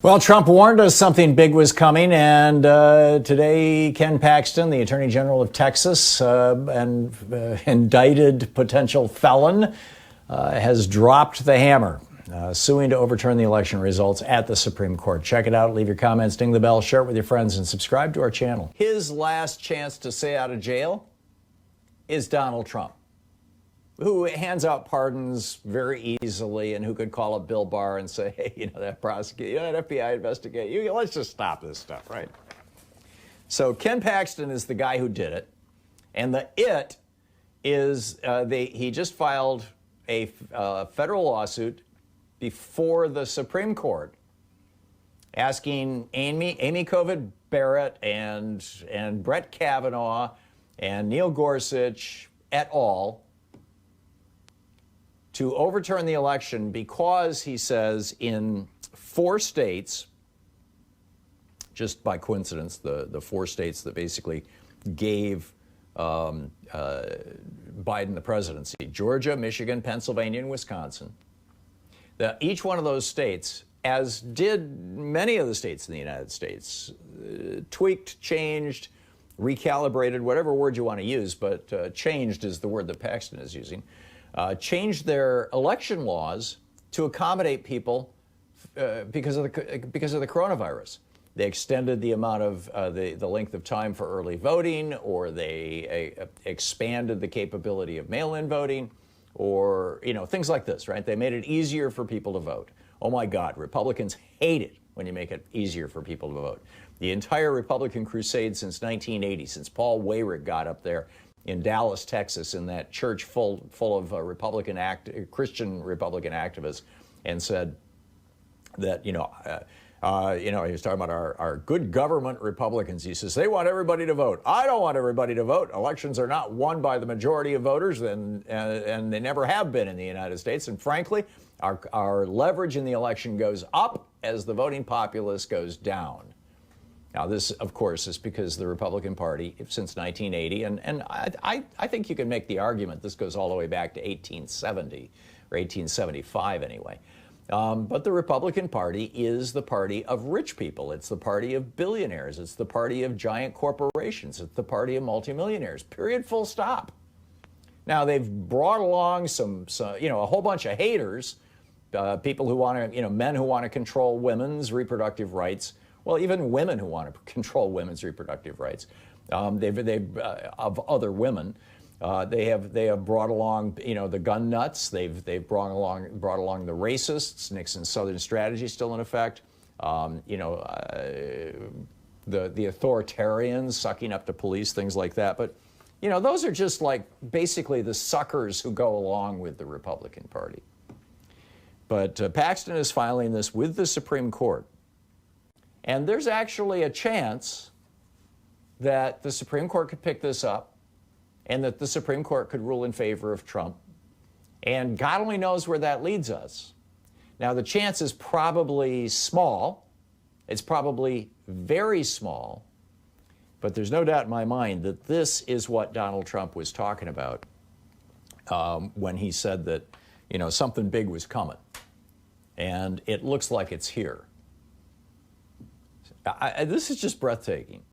Well, Trump warned us something big was coming, and today Ken Paxton, the Attorney General of Texas, and indicted potential felon, has dropped the hammer, suing to overturn the election results at the Supreme Court. Check it out, leave your comments, ding the bell, share it with your friends, and subscribe to our channel. His last chance to stay out of jail is Donald Trump, who hands out pardons very easily and who could call up Bill Barr and say, hey, that prosecutor, that FBI investigate you. Let's just stop this stuff, right? So Ken Paxton is the guy who did it. And the it is he just filed a federal lawsuit before the Supreme Court asking Amy Coney Barrett and Brett Kavanaugh and Neil Gorsuch et al. To overturn the election because, he says, in 4 states, just by coincidence, the 4 states that basically gave Biden the presidency, Georgia, Michigan, Pennsylvania, and Wisconsin, each one of those states, as did many of the states in the United States, tweaked, changed, recalibrated, whatever word you want to use, but changed is the word that Paxton is using, changed their election laws to accommodate people because of the coronavirus. They extended the amount of the length of time for early voting, or they expanded the capability of mail-in voting, or things like this, right? They made it easier for people to vote. Oh my God, Republicans hate it when you make it easier for people to vote. The entire Republican crusade since 1980, since Paul Weyrich got up there in Dallas, Texas, in that church full of Christian Republican activists, and said that he was talking about our good government Republicans. He says they want everybody to vote. I don't want everybody to vote. Elections are not won by the majority of voters, and they never have been in the United States. And frankly, our leverage in the election goes up as the voting populace goes down. Now, this, of course, is because the Republican Party, since 1980, and I think you can make the argument this goes all the way back to 1870, or 1875 anyway. But the Republican Party is the party of rich people. It's the party of billionaires. It's the party of giant corporations. It's the party of multimillionaires, period, full stop. Now, they've brought along a whole bunch of haters, people who want to, men who want to control women's reproductive rights. Well, even women who want to control women's reproductive rights, of other women, they have brought along, the gun nuts. They've brought along the racists. Nixon's Southern strategy still in effect. The authoritarians sucking up to police, things like that. But those are just like basically the suckers who go along with the Republican Party. But Paxton is filing this with the Supreme Court. And there's actually a chance that the Supreme Court could pick this up and that the Supreme Court could rule in favor of Trump. And God only knows where that leads us. Now, the chance is probably small. It's probably very small. But there's no doubt in my mind that this is what Donald Trump was talking about when he said that, something big was coming. And it looks like it's here. This is just breathtaking.